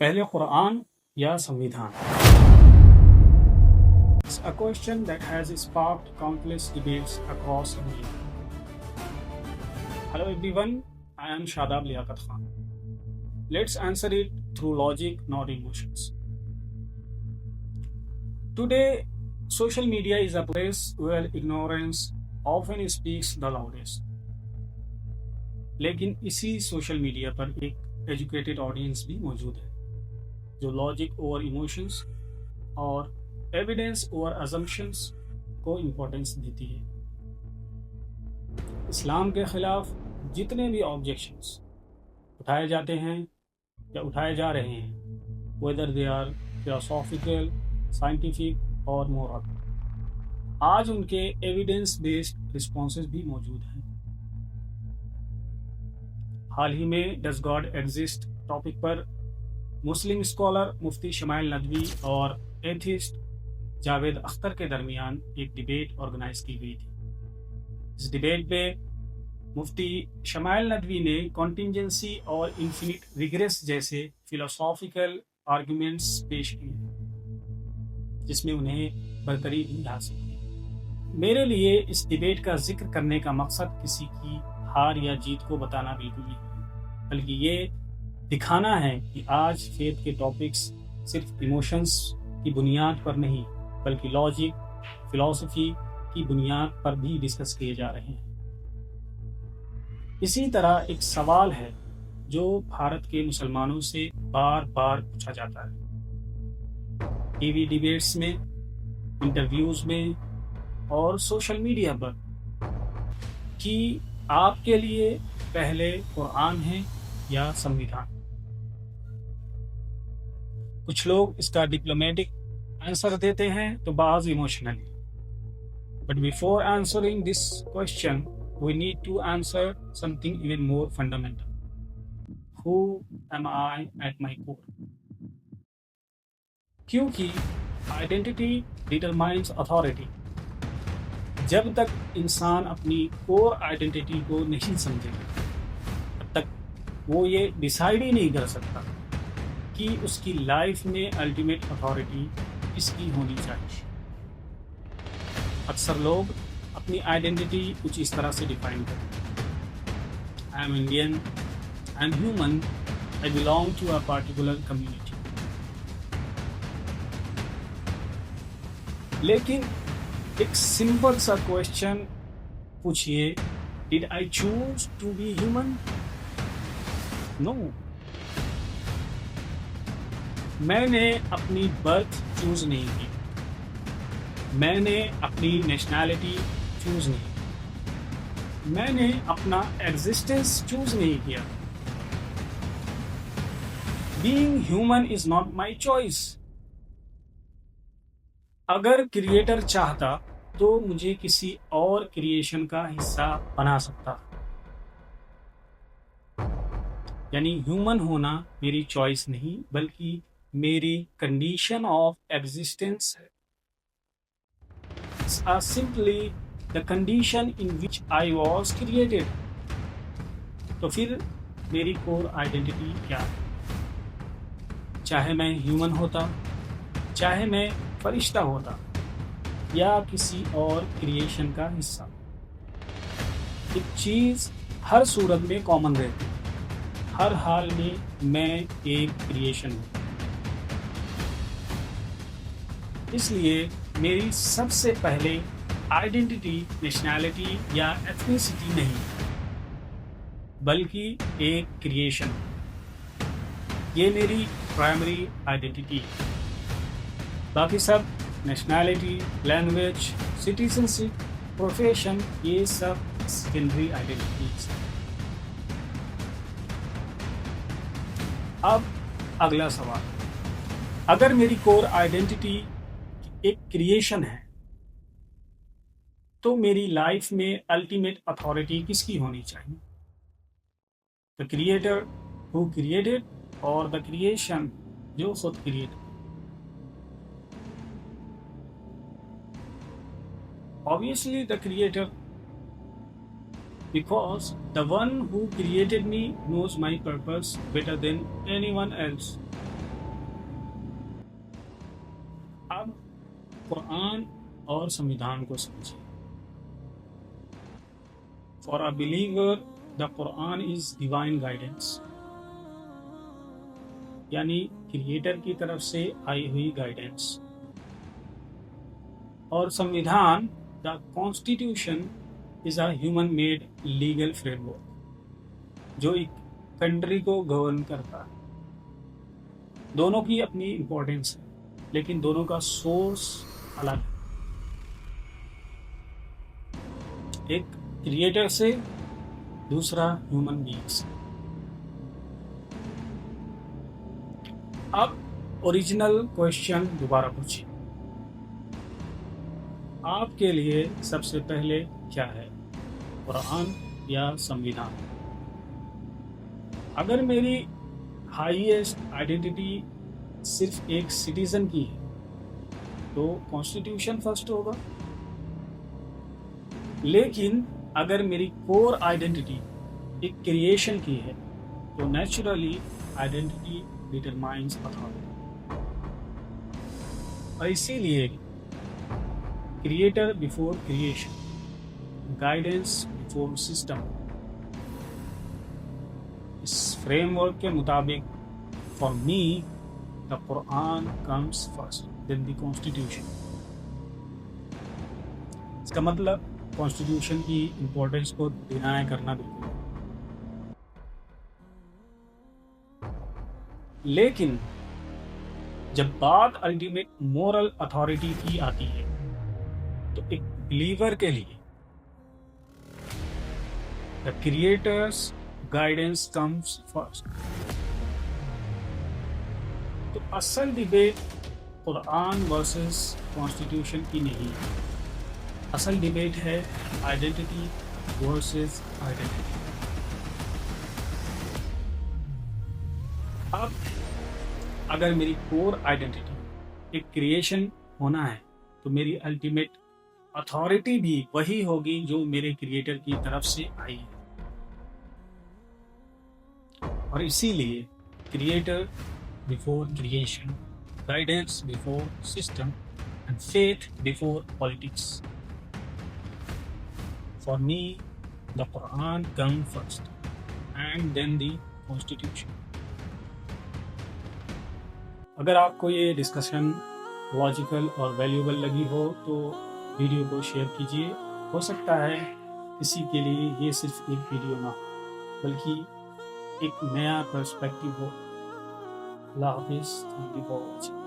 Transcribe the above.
पहले कुरान या संविधान? It's a question that has sparked countless debates across India. Hello everyone, I am Shadab Liaquat Khan. Let's answer it through logic, not emotions. Today, social media is a place where ignorance often speaks the loudest. लेकिन इसी social media पर एक educated audience भी मौजूद है जो logic over emotions और evidence over assumptions को इम्पोर्टेंस देती है। इस्लाम के खिलाफ जितने भी ऑब्जेक्शंस उठाए जाते हैं या उठाए जा रहे हैं, whether they are philosophical, scientific और मोरल, आज उनके एविडेंस बेस्ड रिस्पॉन्सेज भी मौजूद हैं। हाल ही में डज गॉड एग्जिस्ट टॉपिक पर मुस्लिम स्कॉलर मुफ्ती शमाइल नदवी और एथिस्ट जावेद अख्तर के दरमियान एक डिबेट ऑर्गेनाइज की गई थी। इस डिबेट में मुफ्ती शमाइल नदवी ने कॉन्टिंजेंसी और इन्फिनिट रिग्रेस जैसे फिलोसॉफिकल आर्गुमेंट्स पेश किए जिसमें उन्हें बरतरी भी हासिल की। मेरे लिए इस डिबेट का जिक्र करने का मकसद किसी की हार या जीत को बताना बिल्कुल नहीं, बल्कि ये दिखाना है कि आज फेथ के टॉपिक्स सिर्फ इमोशंस की बुनियाद पर नहीं बल्कि लॉजिक, फिलॉसफी की बुनियाद पर भी डिस्कस किए जा रहे हैं। इसी तरह एक सवाल है जो भारत के मुसलमानों से बार बार पूछा जाता है, टीवी डिबेट्स में, इंटरव्यूज में और सोशल मीडिया पर, कि आपके लिए पहले कुरान है या संविधान। कुछ लोग इसका डिप्लोमेटिक आंसर देते हैं तो बाज emotionally. But before answering this question we need to answer something even more fundamental. Who am I at my core? क्योंकि आइडेंटिटी डिटरमाइंस अथॉरिटी। जब तक इंसान अपनी कोर आइडेंटिटी को नहीं समझेगा तब तक वो ये डिसाइड ही नहीं कर सकता कि उसकी लाइफ में अल्टीमेट अथॉरिटी किसकी होनी चाहिए। अक्सर लोग अपनी आइडेंटिटी कुछ इस तरह से डिफाइन करते हैं, I am Indian, I am human, I belong to a particular community. लेकिन एक सिंपल सा क्वेश्चन पूछिए, did I choose to be human? No. मैंने अपनी बर्थ चूज नहीं की, मैंने अपनी नेशनैलिटी चूज नहीं की, मैंने अपना एग्जिस्टेंस चूज नहीं किया। Being human is not my choice. अगर क्रिएटर चाहता तो मुझे किसी और क्रिएशन का हिस्सा बना सकता। यानी ह्यूमन होना मेरी चॉइस नहीं बल्कि मेरी कंडीशन ऑफ एग्जिस्टेंस है। It's simply the condition in which I was created. तो फिर मेरी कोर आइडेंटिटी क्या है? चाहे मैं ह्यूमन होता, चाहे मैं फरिश्ता होता या किसी और क्रिएशन का हिस्सा, एक चीज हर सूरत में कॉमन रहती है, हर हाल में मैं एक क्रिएशन हूं। इसलिए मेरी सबसे पहले आइडेंटिटी नेशनैलिटी या एथनिसिटी नहीं बल्कि एक क्रिएशन। ये मेरी प्राइमरी आइडेंटिटी है। बाकी सब नेशनैलिटी, लैंग्वेज, सिटीजनशिप, प्रोफेशन, ये सब सेकेंडरी आइडेंटिटीज। अब अगला सवाल, अगर मेरी कोर आइडेंटिटी एक क्रिएशन है तो मेरी लाइफ में अल्टीमेट अथॉरिटी किसकी होनी चाहिए? द क्रिएटर हु क्रिएटेड और द क्रिएशन जो खुद create? Obviously the creator, because the one who created me knows my purpose better than anyone else. Quran और संविधान को समझिए। For a believer the Quran is divine guidance, यानी creator की तरफ से आई हुई गाइडेंस। और संविधान, the constitution is a human made legal framework, जो एक कंट्री को गवर्न करता है। दोनों की अपनी इंपॉर्टेंस है, लेकिन दोनों का सोर्स अलग है। एक क्रिएटर से, दूसरा ह्यूमन बीइंग से। अब ओरिजिनल क्वेश्चन दोबारा पूछिए, आपके लिए सबसे पहले क्या है, कुरान या संविधान? अगर मेरी हाईएस्ट आइडेंटिटी सिर्फ एक सिटीजन की है तो कॉन्स्टिट्यूशन फर्स्ट होगा। लेकिन अगर मेरी कोर आइडेंटिटी एक क्रिएशन की है तो नेचुरली आइडेंटिटी डिटरमाइंस अथॉरिटी। और इसीलिए creator before creation, guidance before system. इस फ्रेमवर्क के मुताबिक for me the Quran comes first then the constitution. इसका मतलब कॉन्स्टिट्यूशन की इंपॉर्टेंस को डिनाय करना बिल्कुल, लेकिन जब बात अल्टीमेट मोरल अथॉरिटी की आती है तो एक बिलीवर के लिए the creators guidance comes first. तो असल डिबेट कुरान वर्सेस कॉन्स्टिट्यूशन की नहीं है, असल डिबेट है आइडेंटिटी वर्सेस आइडेंटिटी। अब अगर मेरी कोर आइडेंटिटी एक क्रिएशन होना है तो मेरी अल्टीमेट अथॉरिटी भी वही होगी जो मेरे क्रिएटर की तरफ से आई है। और इसीलिए creator before creation, guidance before system and faith before politics. For me the Quran come first and then the constitution. अगर आपको ये डिस्कशन लॉजिकल और वैल्यूएबल लगी हो तो वीडियो को शेयर कीजिए। हो सकता है किसी के लिए ये सिर्फ एक वीडियो ना हो बल्कि एक नया पर्सपेक्टिव हो। अल्लाह हाफिज़। Thank you for watching.